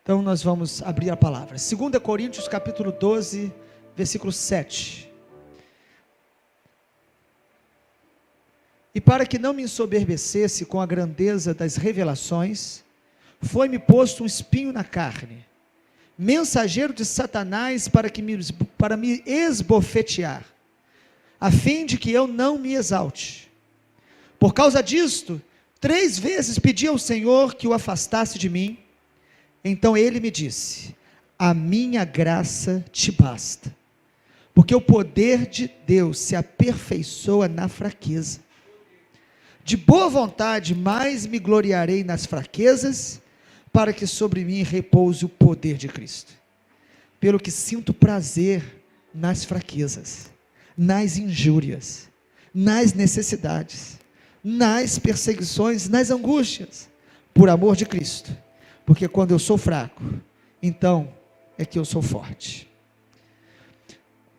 Então nós vamos abrir a palavra. 2 Coríntios capítulo 12, versículo 7. E para que não me ensoberbecesse com a grandeza das revelações, foi-me posto um espinho na carne, mensageiro de Satanás para me esbofetear, a fim de que eu não me exalte. Por causa disto, 3 vezes pedi ao Senhor que o afastasse de mim. Então ele me disse: a minha graça te basta, porque o poder de Deus se aperfeiçoa na fraqueza. De boa vontade mais me gloriarei nas fraquezas, para que sobre mim repouse o poder de Cristo. Pelo que sinto prazer nas fraquezas, nas injúrias, nas necessidades, nas perseguições, nas angústias, por amor de Cristo. Porque quando eu sou fraco, então é que eu sou forte.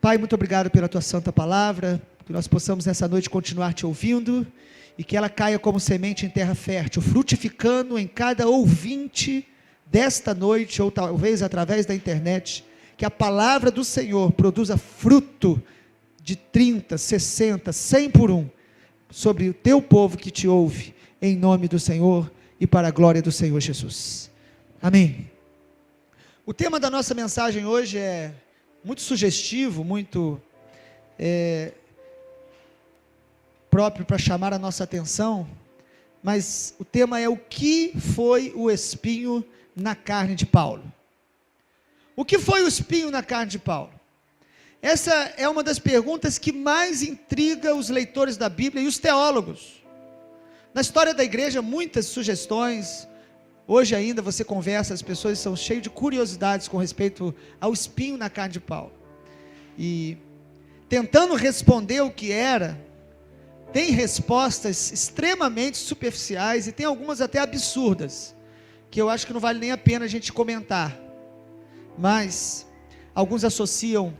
Pai, muito obrigado pela tua santa palavra, que nós possamos nessa noite continuar te ouvindo, e que ela caia como semente em terra fértil, frutificando em cada ouvinte desta noite, ou talvez através da internet, que a palavra do Senhor produza fruto de 30, 60, 100 por 1, sobre o teu povo que te ouve, em nome do Senhor e para a glória do Senhor Jesus. Amém. O tema da nossa mensagem hoje é muito sugestivo, muito próprio para chamar a nossa atenção, mas o tema é: o que foi o espinho na carne de Paulo? O que foi o espinho na carne de Paulo? Essa é uma das perguntas que mais intriga os leitores da Bíblia e os teólogos. Na história da igreja, muitas sugestões. Hoje ainda você conversa, as pessoas são cheias de curiosidades com respeito ao espinho na carne de Paulo. E tentando responder o que era, tem respostas extremamente superficiais e tem algumas até absurdas, que eu acho que não vale nem a pena a gente comentar. Mas alguns associam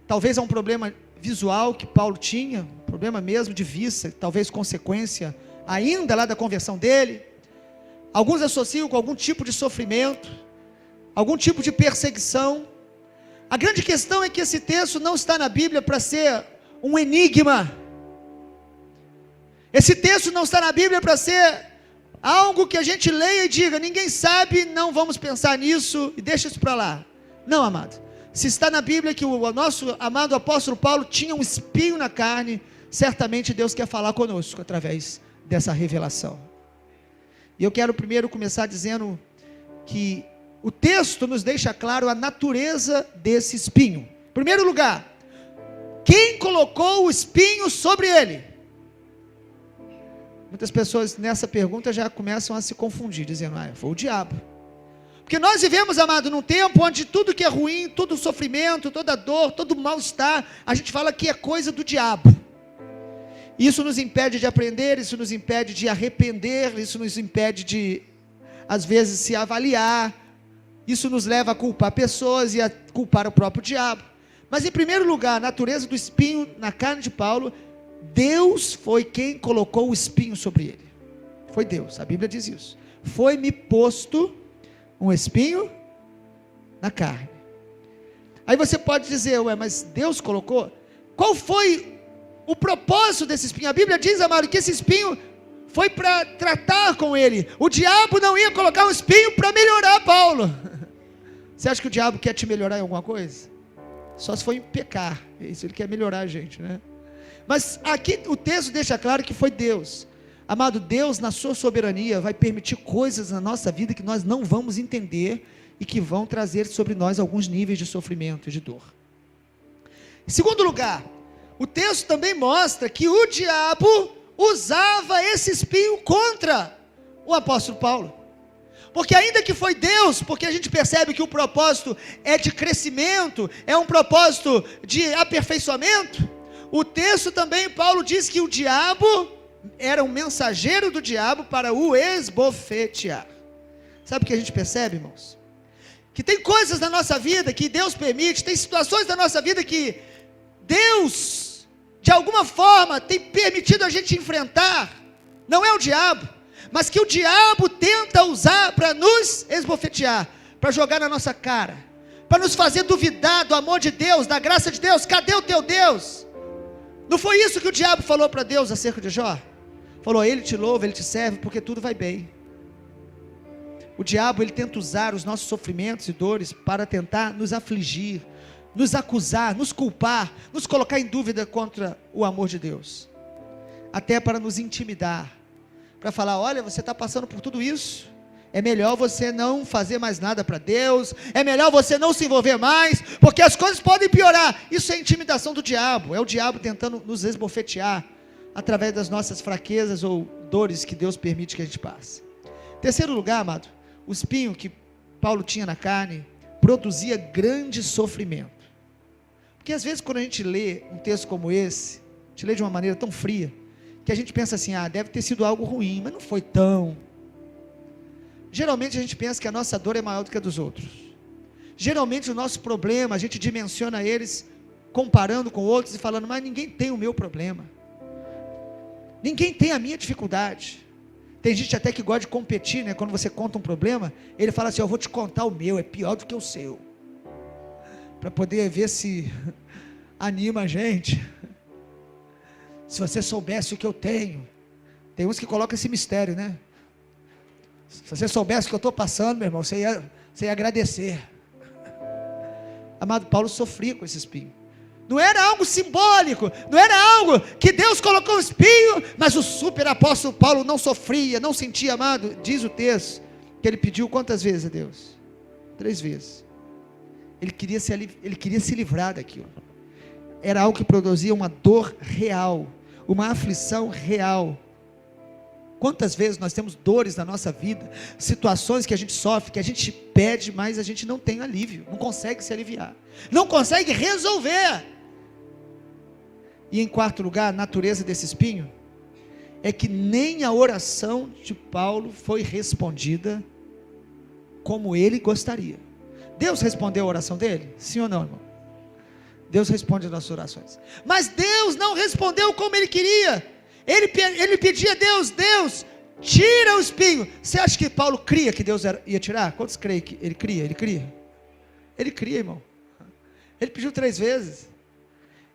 talvez a um problema visual que Paulo tinha, um problema mesmo de vista, talvez consequência ainda lá da conversão dele. Alguns associam com algum tipo de sofrimento, algum tipo de perseguição. A grande questão é que esse texto não está na Bíblia para ser um enigma. Esse texto não está na Bíblia para ser algo que a gente leia e diga: ninguém sabe, não vamos pensar nisso e deixa isso para lá. Não, amado. Se está na Bíblia que o nosso amado apóstolo Paulo tinha um espinho na carne, certamente Deus quer falar conosco através dessa revelação. E eu quero primeiro começar dizendo que o texto nos deixa claro a natureza desse espinho. Em primeiro lugar, quem colocou o espinho sobre ele? Muitas pessoas nessa pergunta já começam a se confundir, dizendo: foi o diabo. Porque nós vivemos, amado, num tempo onde tudo que é ruim, todo sofrimento, toda dor, todo mal-estar, a gente fala que é coisa do diabo. Isso nos impede de aprender, isso nos impede de arrepender, isso nos impede de, às vezes, se avaliar, isso nos leva a culpar pessoas e a culpar o próprio diabo. Mas em primeiro lugar, a natureza do espinho na carne de Paulo, Deus foi quem colocou o espinho sobre ele. Foi Deus, a Bíblia diz isso. Foi-me posto um espinho na carne. Aí você pode dizer: mas Deus colocou? Qual foi o propósito desse espinho? A Bíblia diz, amado, que esse espinho foi para tratar com ele. O diabo não ia colocar um espinho para melhorar Paulo. Você acha que o diabo quer te melhorar em alguma coisa? Só se for em pecar. Isso, ele quer melhorar a gente, né? Mas aqui o texto deixa claro que foi Deus. Amado, Deus na sua soberania vai permitir coisas na nossa vida que nós não vamos entender e que vão trazer sobre nós alguns níveis de sofrimento e de dor. Em segundo lugar, o texto também mostra que o diabo usava esse espinho contra o apóstolo Paulo. Porque ainda que foi Deus, porque a gente percebe que o propósito é de crescimento, é um propósito de aperfeiçoamento, o texto também, Paulo diz que o diabo era um mensageiro do diabo para o esbofetear. Sabe o que a gente percebe, irmãos? Que tem coisas na nossa vida que Deus permite, tem situações da nossa vida que Deus, de alguma forma, tem permitido a gente enfrentar. Não é o diabo, mas que o diabo tenta usar para nos esbofetear, para jogar na nossa cara, para nos fazer duvidar do amor de Deus, da graça de Deus. Cadê o teu Deus? Não foi isso que o diabo falou para Deus acerca de Jó? Falou: ele te louva, ele te serve, porque tudo vai bem. O diabo, ele tenta usar os nossos sofrimentos e dores para tentar nos afligir, nos acusar, nos culpar, nos colocar em dúvida contra o amor de Deus, até para nos intimidar, para falar: olha, você está passando por tudo isso, é melhor você não fazer mais nada para Deus, é melhor você não se envolver mais, porque as coisas podem piorar. Isso é intimidação do diabo, é o diabo tentando nos esbofetear, através das nossas fraquezas ou dores que Deus permite que a gente passe. Terceiro lugar, amado, o espinho que Paulo tinha na carne produzia grande sofrimento. Porque às vezes quando a gente lê um texto como esse, a gente lê de uma maneira tão fria, que a gente pensa assim: deve ter sido algo ruim, mas não foi tão. Geralmente a gente pensa que a nossa dor é maior do que a dos outros. Geralmente o nosso problema, a gente dimensiona eles comparando com outros e falando: mas ninguém tem o meu problema, ninguém tem a minha dificuldade. Tem gente até que gosta de competir, né? Quando você conta um problema, ele fala assim: eu vou te contar o meu, é pior do que o seu, para poder ver se anima a gente. Se você soubesse o que eu tenho. Tem uns que colocam esse mistério, né? Se você soubesse o que eu estou passando, meu irmão, você ia agradecer. Amado, Paulo sofria com esse espinho. Não era algo simbólico, não era algo que Deus colocou um espinho, mas o super apóstolo Paulo não sofria, não sentia, amado. Diz o texto que ele pediu quantas vezes a Deus? 3 vezes. Ele queria se livrar daquilo. Era algo que produzia uma dor real, uma aflição real. Quantas vezes nós temos dores na nossa vida, situações que a gente sofre, que a gente pede, mas a gente não tem alívio, não consegue se aliviar, não consegue resolver. E em quarto lugar, a natureza desse espinho é que nem a oração de Paulo foi respondida como ele gostaria. Deus respondeu a oração dele? Sim ou não, irmão? Deus responde as nossas orações, mas Deus não respondeu como ele queria. Ele pedia a Deus: Deus, tira o espinho. Você acha que Paulo cria que Deus ia tirar? Quantos creem que ele cria? Ele cria? Ele cria, irmão. Ele pediu 3 vezes.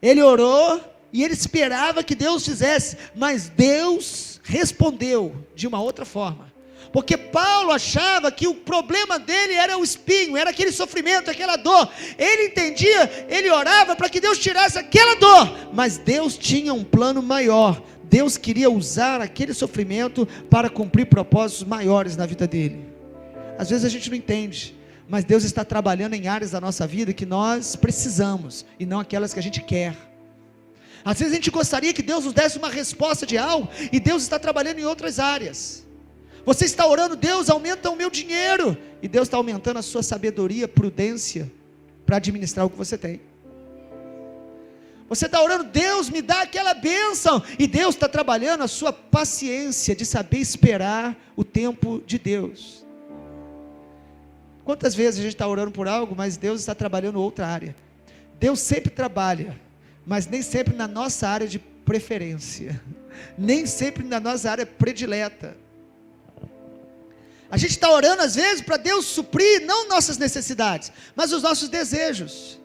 Ele orou e ele esperava que Deus fizesse, mas Deus respondeu de uma outra forma. Porque Paulo achava que o problema dele era o espinho, era aquele sofrimento, aquela dor. Ele entendia, ele orava para que Deus tirasse aquela dor, mas Deus tinha um plano maior. Deus queria usar aquele sofrimento para cumprir propósitos maiores na vida dele. Às vezes a gente não entende, mas Deus está trabalhando em áreas da nossa vida que nós precisamos, e não aquelas que a gente quer. Às vezes a gente gostaria que Deus nos desse uma resposta de algo, e Deus está trabalhando em outras áreas. Você está orando: Deus, aumenta o meu dinheiro, e Deus está aumentando a sua sabedoria, prudência, para administrar o que você tem. Você está orando: Deus, me dá aquela bênção, e Deus está trabalhando a sua paciência de saber esperar o tempo de Deus. Quantas vezes a gente está orando por algo, mas Deus está trabalhando outra área? Deus sempre trabalha, mas nem sempre na nossa área de preferência, nem sempre na nossa área predileta. A gente está orando às vezes para Deus suprir não nossas necessidades, mas os nossos desejos.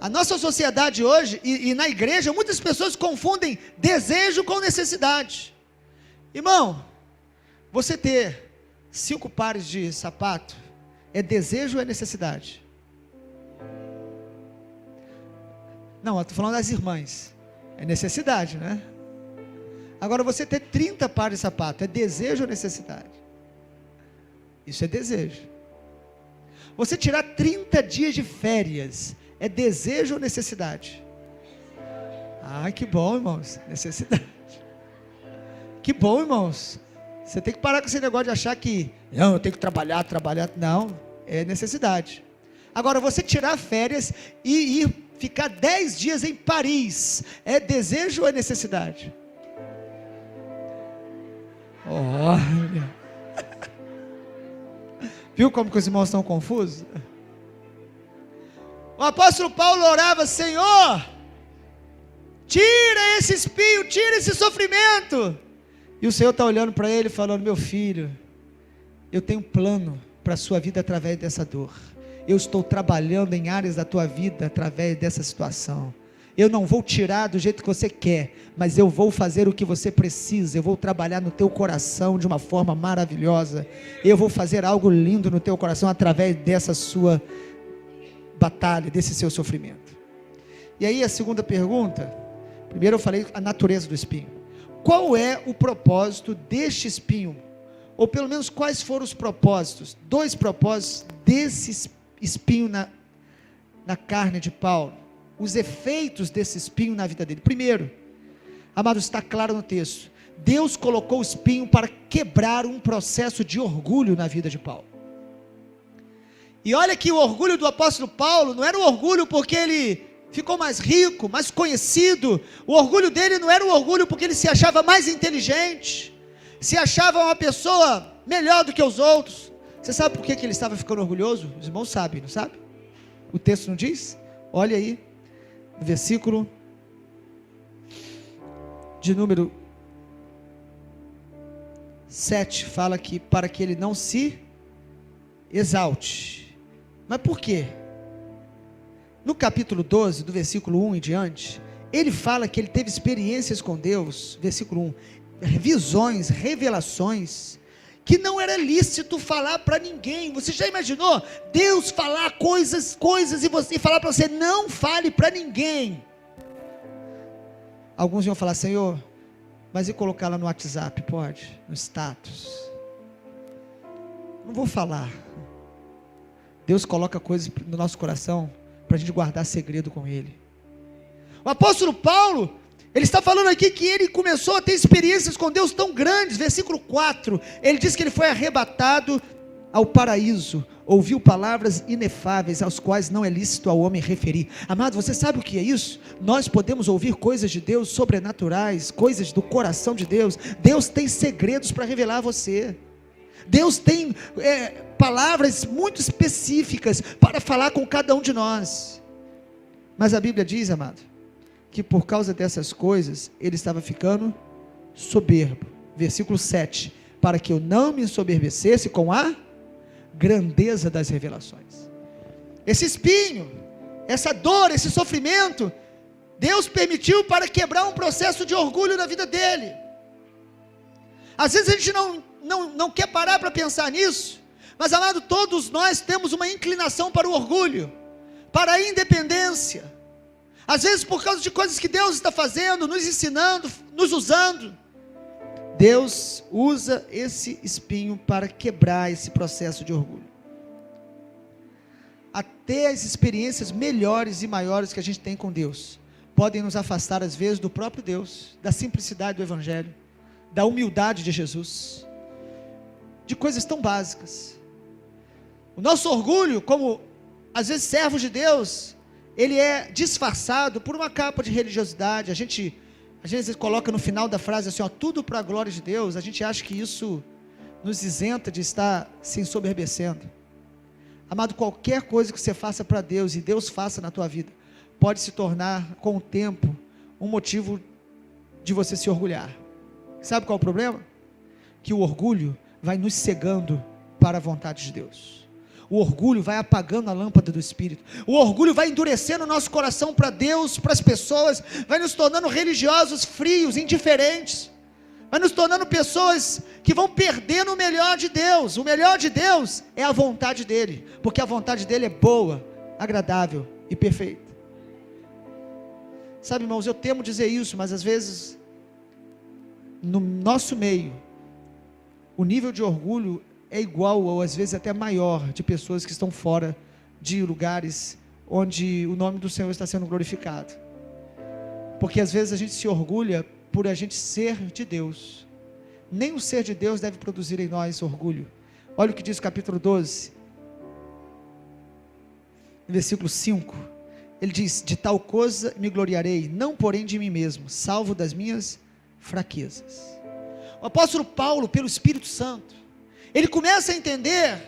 A nossa sociedade hoje, e na igreja, muitas pessoas confundem desejo com necessidade. Irmão, você ter 5 pares de sapato, é desejo ou é necessidade? Não, eu estou falando das irmãs, é necessidade, né? Agora, você ter 30 pares de sapato, é desejo ou necessidade? Isso é desejo. Você tirar 30 dias de férias, é desejo ou necessidade? Que bom, irmãos, necessidade. Que bom, irmãos. Você tem que parar com esse negócio de achar que, não, eu tenho que trabalhar, não, é necessidade. Agora, você tirar férias e ir ficar 10 dias em Paris, é desejo ou é necessidade? Olha, viu como que os irmãos estão confusos? O apóstolo Paulo orava: Senhor, tira esse espinho, tira esse sofrimento. E o Senhor está olhando para ele falando: meu filho, eu tenho um plano para a sua vida através dessa dor. Eu estou trabalhando em áreas da tua vida através dessa situação. Eu não vou tirar do jeito que você quer, mas eu vou fazer o que você precisa. Eu vou trabalhar no teu coração de uma forma maravilhosa. Eu vou fazer algo lindo no teu coração através dessa sua batalha, desse seu sofrimento. E aí a segunda pergunta, primeiro eu falei a natureza do espinho. Qual é o propósito deste espinho? Ou pelo menos quais foram os propósitos? 2 propósitos desse espinho na carne de Paulo. Os efeitos desse espinho na vida dele. Primeiro, amados, está claro no texto, Deus colocou o espinho para quebrar um processo de orgulho na vida de Paulo. E olha que o orgulho do apóstolo Paulo não era um orgulho porque ele ficou mais rico, mais conhecido. O orgulho dele não era um orgulho porque ele se achava mais inteligente, se achava uma pessoa melhor do que os outros. Você sabe por que ele estava ficando orgulhoso? Os irmãos sabem, não sabe? O texto não diz? Olha aí, no versículo de número 7, fala que para que ele não se exalte. Mas por quê? No capítulo 12, do versículo 1 em diante, ele fala que ele teve experiências com Deus, versículo 1, visões, revelações, que não era lícito falar para ninguém. Você já imaginou Deus falar coisas e você falar para você, não fale para ninguém? Alguns iam falar, Senhor, mas e colocar lá no WhatsApp? Pode, no status? Não vou falar. Deus coloca coisas no nosso coração para a gente guardar segredo com Ele. O apóstolo Paulo, ele está falando aqui que ele começou a ter experiências com Deus tão grandes. Versículo 4, ele diz que ele foi arrebatado ao paraíso, ouviu palavras inefáveis, aos quais não é lícito ao homem referir. Amado, você sabe o que é isso? Nós podemos ouvir coisas de Deus sobrenaturais, coisas do coração de Deus. Deus tem segredos para revelar a você. Deus tem palavras muito específicas para falar com cada um de nós. Mas a Bíblia diz, amado, que por causa dessas coisas, ele estava ficando soberbo. Versículo 7, para que eu não me ensoberbecesse com a grandeza das revelações. Esse espinho, essa dor, esse sofrimento, Deus permitiu para quebrar um processo de orgulho na vida dele. Às vezes a gente não quer parar para pensar nisso, mas amado, todos nós temos uma inclinação para o orgulho, para a independência. Às vezes por causa de coisas que Deus está fazendo, nos ensinando, nos usando, Deus usa esse espinho para quebrar esse processo de orgulho. Até as experiências melhores e maiores que a gente tem com Deus, podem nos afastar às vezes do próprio Deus, da simplicidade do Evangelho, da humildade de Jesus, de coisas tão básicas. O nosso orgulho, como às vezes servos de Deus, ele é disfarçado por uma capa de religiosidade. A gente às vezes coloca no final da frase assim, ó, tudo para a glória de Deus. A gente acha que isso nos isenta de estar se ensoberbecendo. Amado, qualquer coisa que você faça para Deus e Deus faça na tua vida, pode se tornar com o tempo um motivo de você se orgulhar. Sabe qual é o problema? Que o orgulho vai nos cegando para a vontade de Deus. O orgulho vai apagando a lâmpada do Espírito. O orgulho vai endurecendo o nosso coração para Deus, para as pessoas, vai nos tornando religiosos frios, indiferentes, vai nos tornando pessoas que vão perdendo o melhor de Deus. O melhor de Deus é a vontade dEle, porque a vontade dEle é boa, agradável e perfeita. Sabe, irmãos, eu temo dizer isso, mas às vezes, no nosso meio, o nível de orgulho é igual ou às vezes até maior de pessoas que estão fora de lugares onde o nome do Senhor está sendo glorificado. Porque às vezes a gente se orgulha por a gente ser de Deus. Nem o ser de Deus deve produzir em nós orgulho. Olha o que diz o capítulo 12, versículo 5. Ele diz, de tal coisa me gloriarei, não porém de mim mesmo, salvo das minhas fraquezas. O apóstolo Paulo, pelo Espírito Santo, ele começa a entender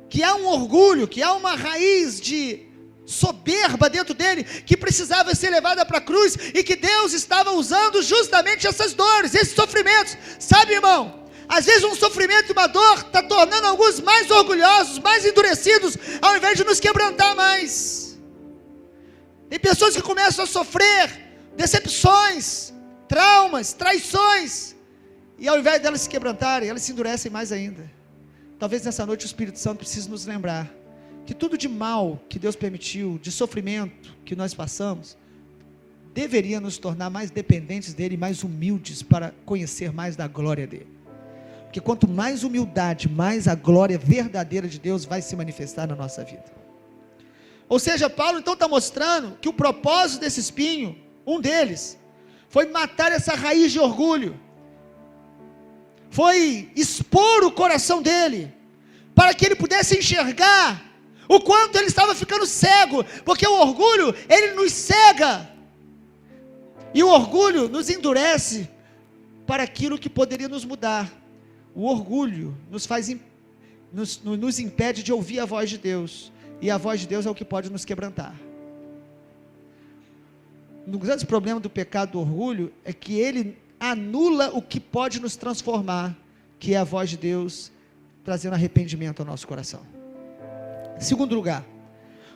que há um orgulho, que há uma raiz de soberba dentro dele, que precisava ser levada para a cruz, e que Deus estava usando justamente essas dores, esses sofrimentos. Sabe, irmão, Às vezes um sofrimento e uma dor está tornando alguns mais orgulhosos, mais endurecidos, ao invés de nos quebrantar mais. Tem pessoas que começam a sofrer decepções, traumas, traições, e ao invés delas se quebrantarem, elas se endurecem mais ainda. Talvez nessa noite o Espírito Santo precise nos lembrar que tudo de mal que Deus permitiu, de sofrimento que nós passamos, deveria nos tornar mais dependentes dele, mais humildes para conhecer mais da glória dele. Porque quanto mais humildade, mais a glória verdadeira de Deus vai se manifestar na nossa vida. Ou seja, Paulo então está mostrando que o propósito desse espinho, um deles, foi matar essa raiz de orgulho, foi expor o coração dele, para que ele pudesse enxergar o quanto ele estava ficando cego, porque o orgulho, ele nos cega, e o orgulho nos endurece para aquilo que poderia nos mudar. O orgulho nos impede de ouvir a voz de Deus, e a voz de Deus é o que pode nos quebrantar. Um grande problema do pecado do orgulho é que ele anula o que pode nos transformar, que é a voz de Deus trazendo arrependimento ao nosso coração. Em segundo lugar,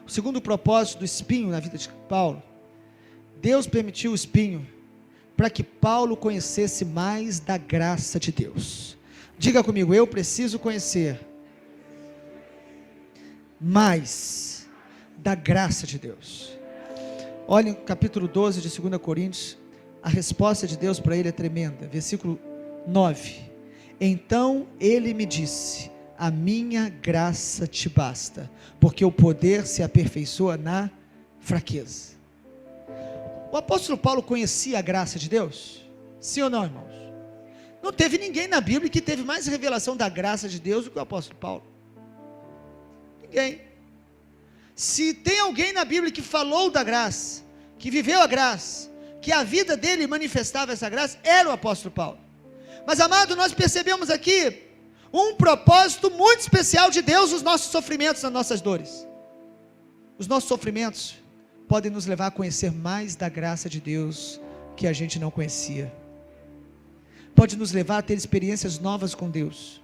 o segundo propósito do espinho na vida de Paulo, Deus permitiu o espinho para que Paulo conhecesse mais da graça de Deus. Diga comigo, eu preciso conhecer mais da graça de Deus. Olha, no capítulo 12 de 2 Coríntios, a resposta de Deus para ele é tremenda. Versículo 9: então ele me disse, a minha graça te basta, porque o poder se aperfeiçoa na fraqueza. O apóstolo Paulo conhecia a graça de Deus? Sim ou não, irmãos? Não teve ninguém na Bíblia que teve mais revelação da graça de Deus do que o apóstolo Paulo. Ninguém. Se tem alguém na Bíblia que falou da graça, que viveu a graça, que a vida dele manifestava essa graça, era o apóstolo Paulo. Mas, amado, nós percebemos aqui um propósito muito especial de Deus nos nossos sofrimentos, nas nossas dores. Os nossos sofrimentos podem nos levar a conhecer mais da graça de Deus que a gente não conhecia. Pode nos levar a ter experiências novas com Deus.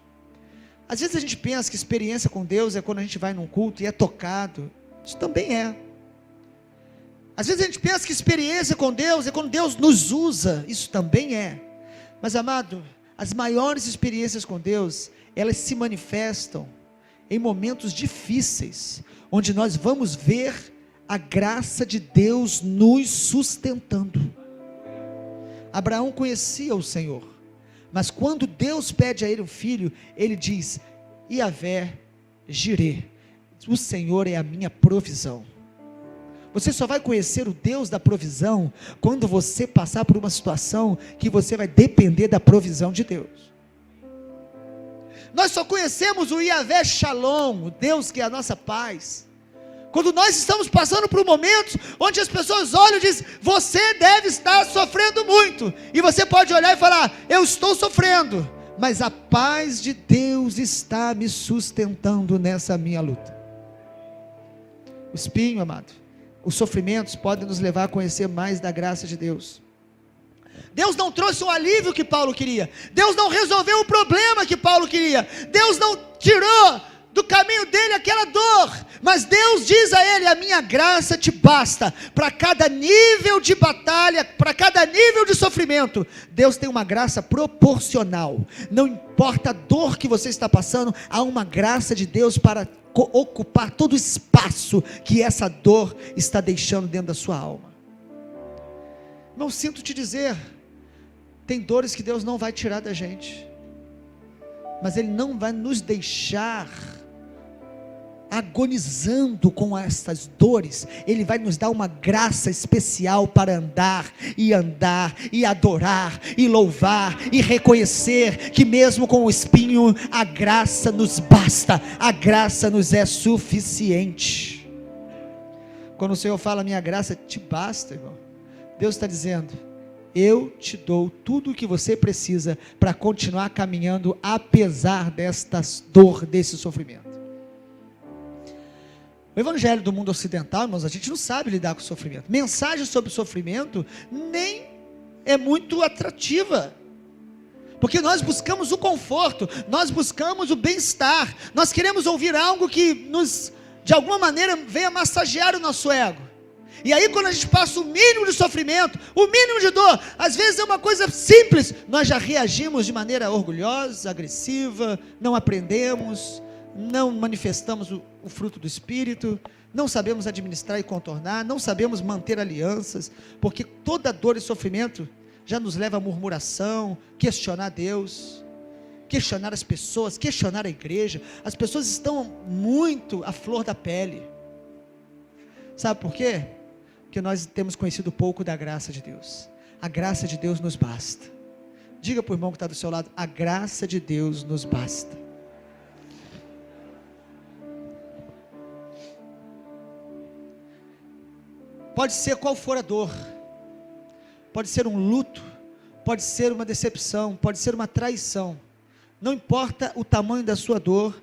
Às vezes a gente pensa que experiência com Deus é quando a gente vai num culto e é tocado. Isso também é. Às vezes a gente pensa que experiência com Deus é quando Deus nos usa. Isso também é. Mas, amado, as maiores experiências com Deus, elas se manifestam em momentos difíceis, onde nós vamos ver a graça de Deus nos sustentando. Abraão conhecia o Senhor, mas quando Deus pede a ele um filho, ele diz, Iavé Jireh, o Senhor é a minha provisão. Você só vai conhecer o Deus da provisão quando você passar por uma situação que você vai depender da provisão de Deus. Nós só conhecemos o Iavé Shalom, o Deus que é a nossa paz, quando nós estamos passando por momentos onde as pessoas olham e dizem, você deve estar sofrendo muito, e você pode olhar e falar, eu estou sofrendo, mas a paz de Deus está me sustentando nessa minha luta. O espinho, amado, os sofrimentos podem nos levar a conhecer mais da graça de Deus. Deus não trouxe o alívio que Paulo queria, Deus não resolveu o problema que Paulo queria, Deus não tirou do caminho dele aquela dor, mas Deus diz a ele, a minha graça te basta, para cada nível de batalha, para cada nível de sofrimento, Deus tem uma graça proporcional, não importa a dor que você está passando, há uma graça de Deus para ocupar todo o espaço que essa dor está deixando dentro da sua alma. Não sinto te dizer, tem dores que Deus não vai tirar da gente, mas Ele não vai nos deixar agonizando com essas dores. Ele vai nos dar uma graça especial para andar, e adorar, e louvar, e reconhecer que mesmo com o espinho, a graça nos basta, a graça nos é suficiente. Quando o Senhor fala, minha graça te basta, irmão, Deus está dizendo, eu te dou tudo o que você precisa para continuar caminhando, apesar desta dor, desse sofrimento. O evangelho do mundo ocidental, irmãos, a gente não sabe lidar com o sofrimento. Mensagem sobre o sofrimento nem é muito atrativa, Porque nós buscamos o conforto, nós buscamos o bem-estar, nós queremos ouvir algo que nos, de alguma maneira, venha massagear o nosso ego. E aí quando a gente passa o mínimo de sofrimento, o mínimo de dor, às vezes é uma coisa simples, nós já reagimos de maneira orgulhosa, agressiva, não aprendemos, não manifestamos o fruto do Espírito, não sabemos administrar e contornar, não sabemos manter alianças, porque toda dor e sofrimento já nos leva à murmuração, questionar Deus, questionar as pessoas, questionar a igreja. As pessoas estão muito à flor da pele. Sabe por quê? Porque nós temos conhecido pouco da graça de Deus. A graça de Deus nos basta. Diga para o irmão que está do seu lado: a graça de Deus nos basta. Pode ser qual for a dor, pode ser um luto, pode ser uma decepção, pode ser uma traição, não importa o tamanho da sua dor,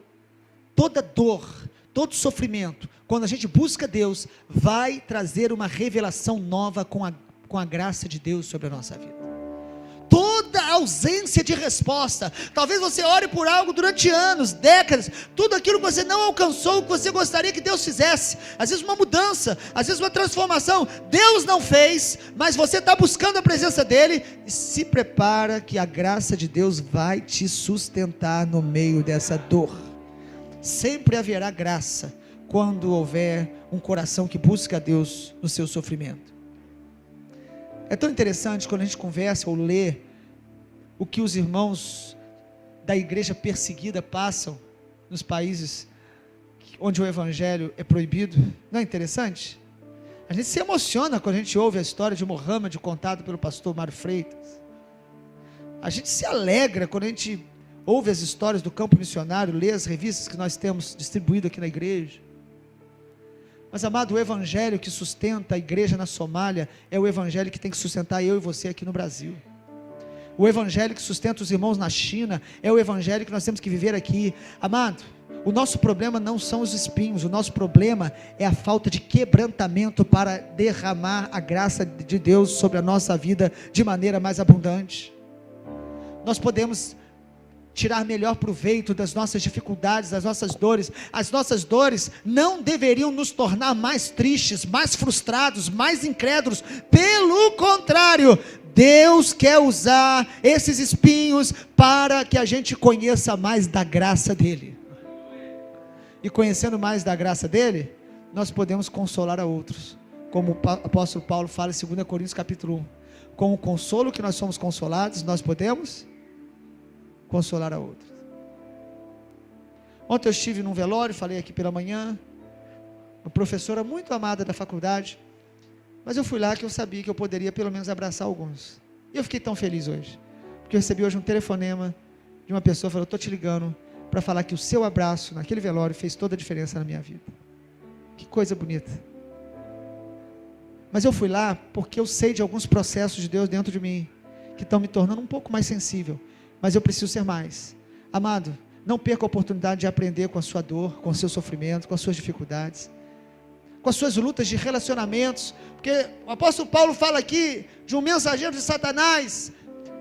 todo sofrimento, quando a gente busca Deus, vai trazer uma revelação nova com a graça de Deus sobre a nossa vida. Toda ausência de resposta, talvez você ore por algo durante anos, décadas, tudo aquilo que você não alcançou, que você gostaria que Deus fizesse, às vezes uma mudança, às vezes uma transformação, Deus não fez, mas você está buscando a presença dEle, e se prepara que a graça de Deus vai te sustentar no meio dessa dor. Sempre haverá graça, quando houver um coração que busca a Deus no seu sofrimento. É tão interessante quando a gente conversa ou lê o que os irmãos da igreja perseguida passam nos países onde o evangelho é proibido. Não é interessante? A gente se emociona quando a gente ouve a história de Mohammed contada pelo pastor Mário Freitas. A gente se alegra quando a gente ouve as histórias do campo missionário, lê as revistas que nós temos distribuído aqui na igreja. Mas, amado, o evangelho que sustenta a igreja na Somália é o evangelho que tem que sustentar eu e você aqui no Brasil. O evangelho que sustenta os irmãos na China é o evangelho que nós temos que viver aqui. Amado, o nosso problema não são os espinhos, o nosso problema é a falta de quebrantamento para derramar a graça de Deus sobre a nossa vida de maneira mais abundante. Nós podemos tirar melhor proveito das nossas dificuldades, das nossas dores. As nossas dores não deveriam nos tornar mais tristes, mais frustrados, mais incrédulos. Pelo contrário, Deus quer usar esses espinhos para que a gente conheça mais da graça dEle. E conhecendo mais da graça dEle, nós podemos consolar a outros. Como o apóstolo Paulo fala em 2 Coríntios capítulo 1. Com o consolo que nós somos consolados, nós podemos consolar a outros. Ontem eu estive num velório, falei aqui pela manhã, uma professora muito amada da faculdade, mas eu fui lá que eu sabia que eu poderia pelo menos abraçar alguns, e eu fiquei tão feliz hoje, porque eu recebi hoje um telefonema de uma pessoa, falou: estou te ligando para falar que o seu abraço naquele velório fez toda a diferença na minha vida. Que coisa bonita. Mas eu fui lá porque eu sei de alguns processos de Deus dentro de mim, que estão me tornando um pouco mais sensível, mas eu preciso ser mais. Amado, não perca a oportunidade de aprender com a sua dor, com o seu sofrimento, com as suas dificuldades, com as suas lutas de relacionamentos, porque o apóstolo Paulo fala aqui de um mensageiro de Satanás.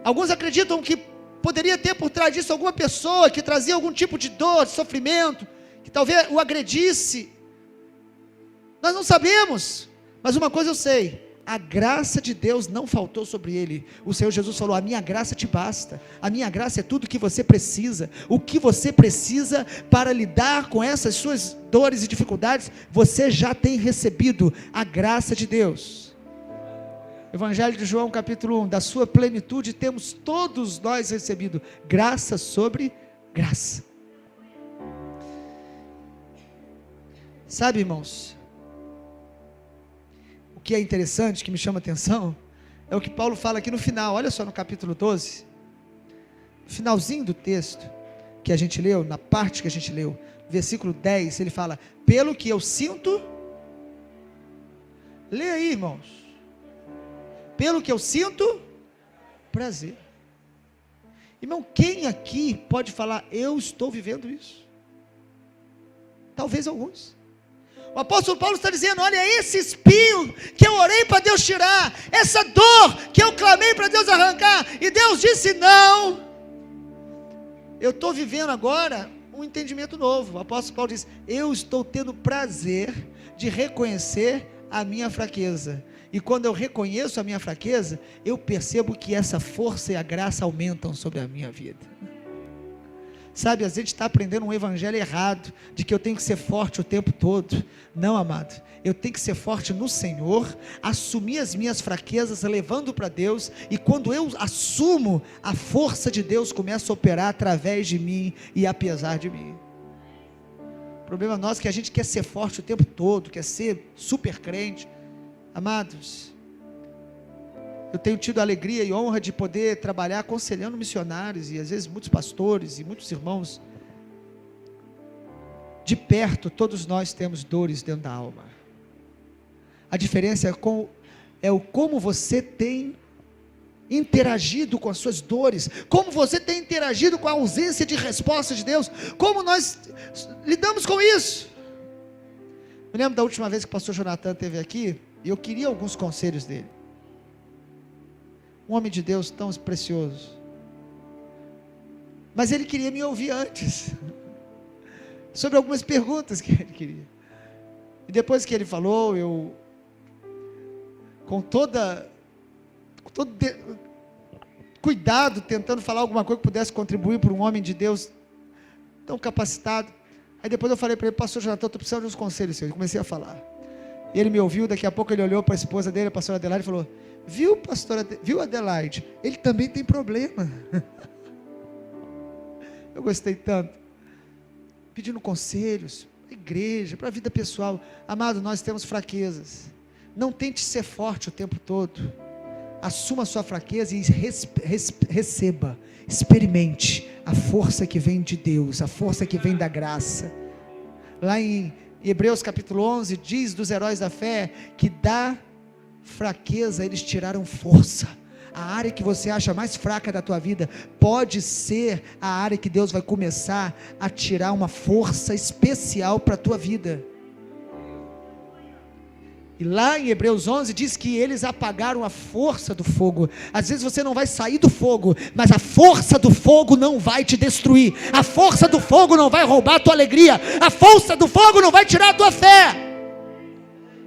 Alguns acreditam que poderia ter por trás disso alguma pessoa que trazia algum tipo de dor, de sofrimento, que talvez o agredisse. Nós não sabemos, mas uma coisa eu sei: a graça de Deus não faltou sobre ele. O Senhor Jesus falou: a minha graça te basta, a minha graça é tudo o que você precisa. O que você precisa para lidar com essas suas dores e dificuldades, você já tem recebido a graça de Deus. Evangelho de João capítulo 1, da sua plenitude temos todos nós recebido graça sobre graça. Sabe, irmãos, o que é interessante, que me chama a atenção, é o que Paulo fala aqui no final. Olha só no capítulo 12, no finalzinho do texto que a gente leu, na parte que a gente leu, versículo 10, ele fala: pelo que eu sinto, lê aí, irmãos, pelo que eu sinto prazer. Irmão, quem aqui pode falar: eu estou vivendo isso? Talvez alguns. O apóstolo Paulo está dizendo: olha, esse espinho que eu orei para Deus tirar, essa dor que eu clamei para Deus arrancar, e Deus disse não, eu estou vivendo agora um entendimento novo. O apóstolo Paulo diz: eu estou tendo prazer de reconhecer a minha fraqueza. E quando eu reconheço a minha fraqueza, eu percebo que essa força e a graça aumentam sobre a minha vida. Sabe, a gente está aprendendo um evangelho errado, de que eu tenho que ser forte o tempo todo. Não, amado, eu tenho que ser forte no Senhor, assumir as minhas fraquezas, levando para Deus, e quando eu assumo, a força de Deus começa a operar através de mim e apesar de mim. O problema nosso é que a gente quer ser forte o tempo todo, quer ser super crente. Amados, eu tenho tido a alegria e honra de poder trabalhar aconselhando missionários, e às vezes muitos pastores e muitos irmãos. De perto, todos nós temos dores dentro da alma. A diferença é o como você tem interagido com as suas dores, como você tem interagido com a ausência de resposta de Deus, como nós lidamos com isso. Me lembro da última vez que o pastor Jonathan esteve aqui, e eu queria alguns conselhos dele. Um homem de Deus tão precioso, mas ele queria me ouvir antes, sobre algumas perguntas que ele queria, e depois que ele falou, eu, com todo cuidado, tentando falar alguma coisa que pudesse contribuir para um homem de Deus, tão capacitado, aí depois eu falei para ele: pastor Jonathan, eu estou precisando de uns conselhos seus. Eu comecei a falar, e ele me ouviu. Daqui a pouco ele olhou para a esposa dele, a pastora Adelaide, e falou: viu Adelaide, ele também tem problema. Eu gostei tanto, pedindo conselhos, para a igreja, para a vida pessoal. Amado, nós temos fraquezas, não tente ser forte o tempo todo, assuma a sua fraqueza e receba, experimente a força que vem de Deus, a força que vem da graça. Lá em Hebreus capítulo 11, diz dos heróis da fé, que da fraqueza eles tiraram força. A área que você acha mais fraca da tua vida, pode ser a área que Deus vai começar a tirar uma força especial para a tua vida. E lá em Hebreus 11 diz que eles apagaram a força do fogo. Às vezes você não vai sair do fogo, mas a força do fogo não vai te destruir. A força do fogo não vai roubar a tua alegria. A força do fogo não vai tirar a tua fé.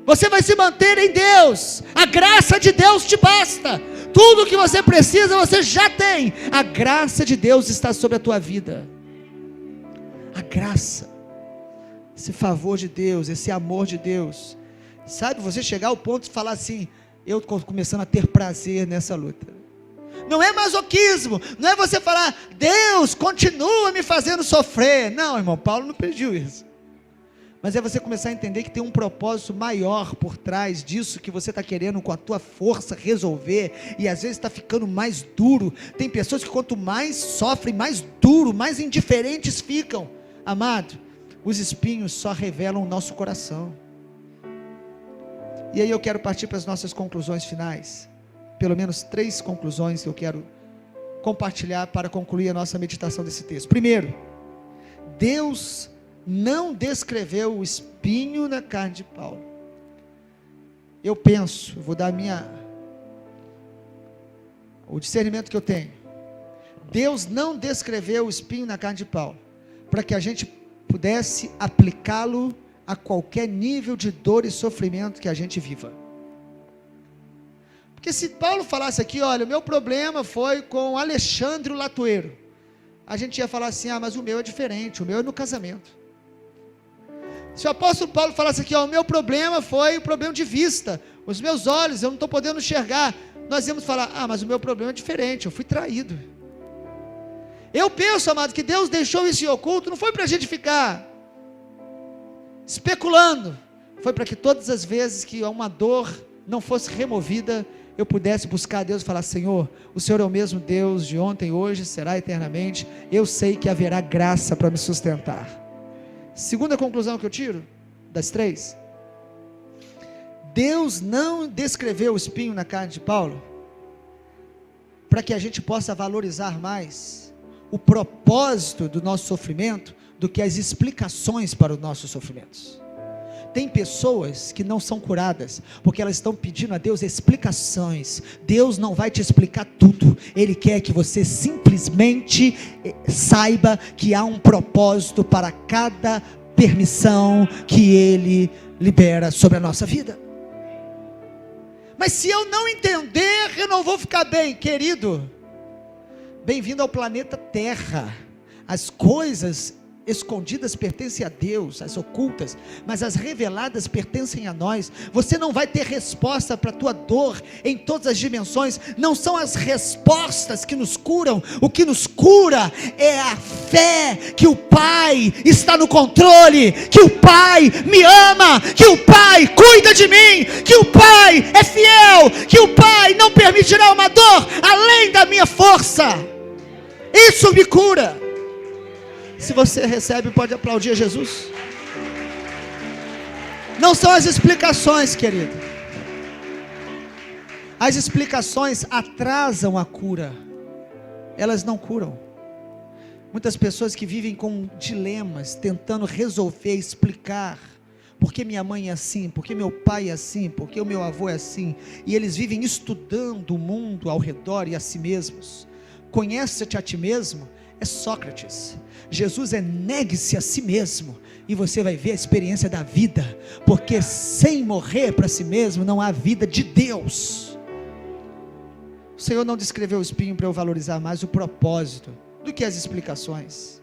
Você vai se manter em Deus. A graça de Deus te basta. Tudo que você precisa você já tem. A graça de Deus está sobre a tua vida. A graça, esse favor de Deus, esse amor de Deus. Sabe, você chegar ao ponto de falar assim: eu estou começando a ter prazer nessa luta. Não é masoquismo, não é você falar: Deus continua me fazendo sofrer. Não, irmão, Paulo não pediu isso. Mas é você começar a entender que tem um propósito maior por trás disso que você está querendo com a tua força resolver, e às vezes está ficando mais duro. Tem pessoas que quanto mais sofrem, mais duro, mais indiferentes ficam. Amado, os espinhos só revelam o nosso coração. E aí eu quero partir para as nossas conclusões finais. Pelo menos 3 conclusões que eu quero compartilhar para concluir a nossa meditação desse texto. Primeiro, Deus não descreveu o espinho na carne de Paulo. Eu vou dar o discernimento que eu tenho. Deus não descreveu o espinho na carne de Paulo para que a gente pudesse aplicá-lo a qualquer nível de dor e sofrimento que a gente viva. Porque se Paulo falasse aqui: olha, o meu problema foi com Alexandre o latoeiro, a gente ia falar assim: ah, mas o meu é diferente, o meu é no casamento. Se o apóstolo Paulo falasse aqui: ó, o meu problema foi o problema de vista, os meus olhos, eu não estou podendo enxergar, nós íamos falar: ah, mas o meu problema é diferente, eu fui traído. Eu penso, amado, que Deus deixou isso em oculto, não foi para a gente ficar especulando, foi para que todas as vezes que uma dor não fosse removida, eu pudesse buscar a Deus e falar: Senhor, o Senhor é o mesmo Deus de ontem, hoje, será eternamente, eu sei que haverá graça para me sustentar. Segunda conclusão que eu tiro, das 3, Deus não descreveu o espinho na carne de Paulo, para que a gente possa valorizar mais o propósito do nosso sofrimento, do que as explicações para os nossos sofrimentos. Tem pessoas que não são curadas, porque elas estão pedindo a Deus explicações. Deus não vai te explicar tudo. Ele quer que você simplesmente saiba que há um propósito para cada permissão que Ele libera sobre a nossa vida. Mas se eu não entender, eu não vou ficar bem, querido. Bem-vindo ao planeta Terra. As coisas escondidas pertencem a Deus, as ocultas, mas as reveladas pertencem a nós. Você não vai ter resposta para a tua dor em todas as dimensões. Não são as respostas que nos curam. O que nos cura é a fé que o Pai está no controle, que o Pai me ama, que o Pai cuida de mim, que o Pai é fiel, que o Pai não permitirá uma dor além da minha força. Isso me cura. Se você recebe, pode aplaudir a Jesus. Não são as explicações, querido. As explicações atrasam a cura. Elas não curam. Muitas pessoas que vivem com dilemas, tentando resolver, explicar. Por que minha mãe é assim? Por que meu pai é assim? Por que o meu avô é assim? E eles vivem estudando o mundo ao redor e a si mesmos. Conhece-te a ti mesmo? É Sócrates. Jesus é negue-se a si mesmo, e você vai ver a experiência da vida, porque sem morrer para si mesmo, não há vida de Deus. O Senhor não descreveu o espinho para eu valorizar mais o propósito do que as explicações.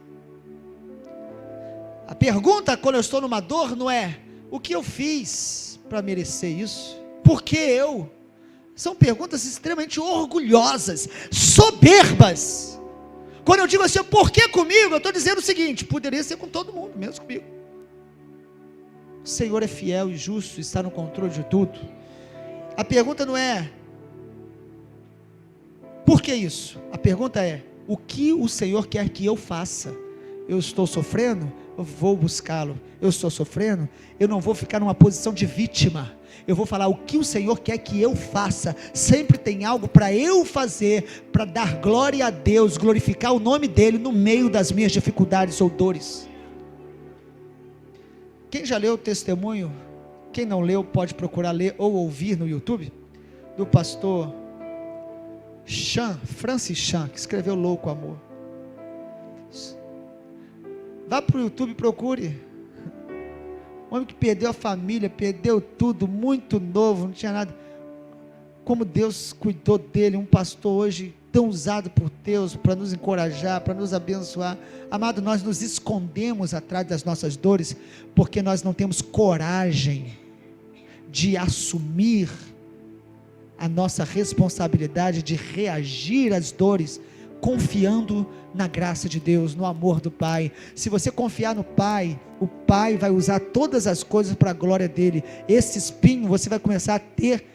A pergunta quando eu estou numa dor não é, o que eu fiz para merecer isso? Por que eu? São perguntas extremamente orgulhosas, soberbas. Quando eu digo assim, por que comigo? Eu estou dizendo o seguinte, poderia ser com todo mundo, menos comigo. O Senhor é fiel e justo, está no controle de tudo. A pergunta não é, por que isso? A pergunta é, o que o Senhor quer que eu faça? Eu estou sofrendo? Eu vou buscá-lo. Eu estou sofrendo? Eu não vou ficar numa posição de vítima. Eu vou falar o que o Senhor quer que eu faça. Sempre tem algo para eu fazer, para dar glória a Deus, glorificar o nome dEle no meio das minhas dificuldades ou dores. Quem já leu o testemunho? Quem não leu pode procurar ler ou ouvir no YouTube, do pastor Francis Chan, que escreveu Louco Amor. Vá para o YouTube e procure. Um homem que perdeu a família, perdeu tudo, muito novo, não tinha nada. Como Deus cuidou dele, um pastor hoje tão usado por Deus para nos encorajar, para nos abençoar. Amado, nós nos escondemos atrás das nossas dores, porque nós não temos coragem de assumir a nossa responsabilidade de reagir às dores, confiando na graça de Deus, no amor do Pai. Se você confiar no Pai, o Pai vai usar todas as coisas para a glória dEle. Esse espinho, você vai começar a ter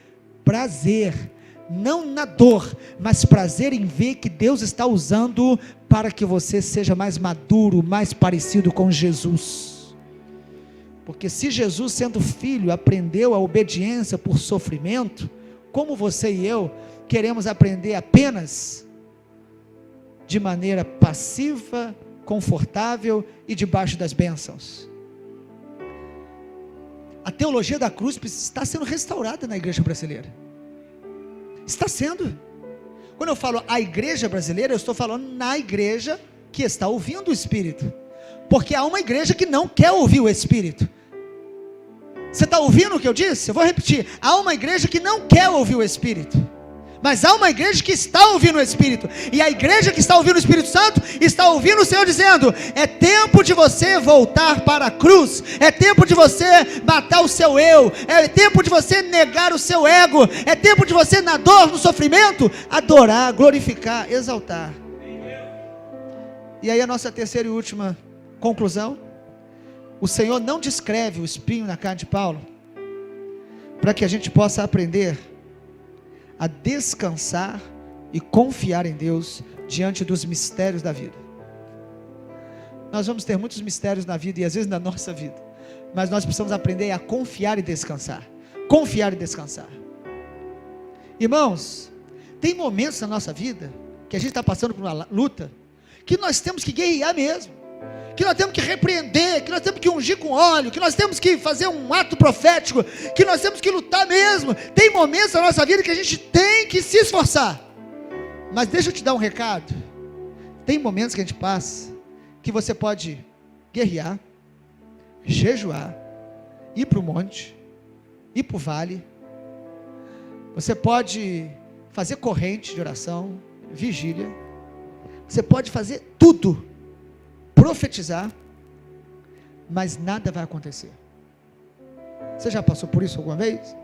prazer, não na dor, mas prazer em ver que Deus está usando para que você seja mais maduro, mais parecido com Jesus. Porque se Jesus, sendo filho, aprendeu a obediência por sofrimento, como você e eu queremos aprender apenas de maneira passiva, confortável e debaixo das bênçãos? A teologia da cruz está sendo restaurada na igreja brasileira. Está sendo. Quando eu falo a igreja brasileira, eu estou falando na igreja que está ouvindo o Espírito, porque há uma igreja que não quer ouvir o Espírito. Você está ouvindo o que eu disse? Eu vou repetir, há uma igreja que não quer ouvir o Espírito, mas há uma igreja que está ouvindo o Espírito, e a igreja que está ouvindo o Espírito Santo, está ouvindo o Senhor dizendo, é tempo de você voltar para a cruz, é tempo de você matar o seu eu, é tempo de você negar o seu ego, é tempo de você na dor, no sofrimento, adorar, glorificar, exaltar. E aí a nossa terceira e última conclusão, o Senhor não descreve o espinho na carne de Paulo, para que a gente possa aprender a descansar e confiar em Deus diante dos mistérios da vida. Nós vamos ter muitos mistérios na vida e às vezes na nossa vida, mas nós precisamos aprender a confiar e descansar. Confiar e descansar. Irmãos, tem momentos na nossa vida que a gente está passando por uma luta que nós temos que guerrear mesmo, que nós temos que repreender, que nós temos que ungir com óleo, que nós temos que fazer um ato profético, que nós temos que lutar mesmo. Tem momentos na nossa vida que a gente tem que se esforçar. Mas deixa eu te dar um recado. Tem momentos que a gente passa que você pode guerrear, jejuar, ir para o monte, ir para o vale. Você pode fazer corrente de oração, vigília. Você pode fazer tudo, profetizar, mas nada vai acontecer. Você já passou por isso alguma vez?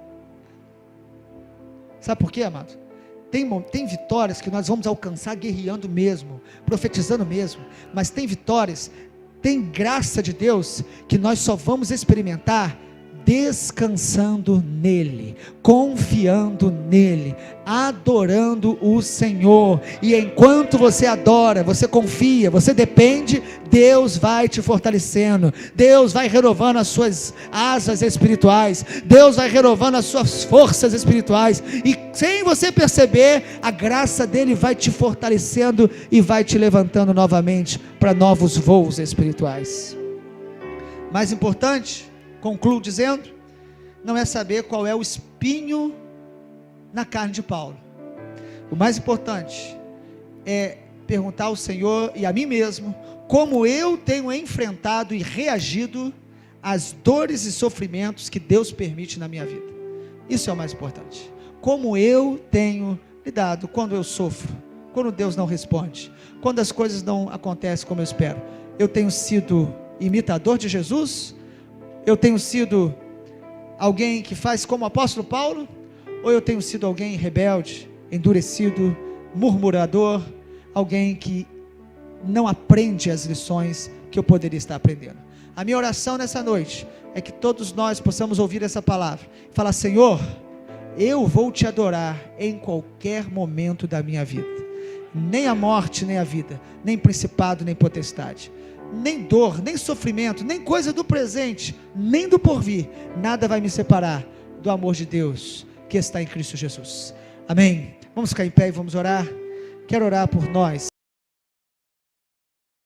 Sabe por quê, amado? Tem vitórias que nós vamos alcançar guerreando mesmo, profetizando mesmo, mas tem vitórias, tem graça de Deus que nós só vamos experimentar descansando nele, confiando nele, adorando o Senhor. E enquanto você adora, você confia, você depende, Deus vai te fortalecendo, Deus vai renovando as suas asas espirituais, Deus vai renovando as suas forças espirituais, e sem você perceber, a graça dele vai te fortalecendo e vai te levantando novamente para novos voos espirituais. Mais importante, concluo dizendo, não é saber qual é o espinho na carne de Paulo. O mais importante é perguntar ao Senhor e a mim mesmo, como eu tenho enfrentado e reagido às dores e sofrimentos que Deus permite na minha vida. Isso é o mais importante. Como eu tenho lidado quando eu sofro, quando Deus não responde, quando as coisas não acontecem como eu espero. Eu tenho sido imitador de Jesus? Eu tenho sido alguém que faz como o apóstolo Paulo? Ou eu tenho sido alguém rebelde, endurecido, murmurador, alguém que não aprende as lições que eu poderia estar aprendendo? A minha oração nessa noite é que todos nós possamos ouvir essa palavra e falar: Senhor, eu vou te adorar em qualquer momento da minha vida. Nem a morte, nem a vida, nem principado, nem potestade, nem dor, nem sofrimento, nem coisa do presente, nem do porvir, nada vai me separar do amor de Deus que está em Cristo Jesus. Amém? Vamos ficar em pé e vamos orar. Quero orar por nós.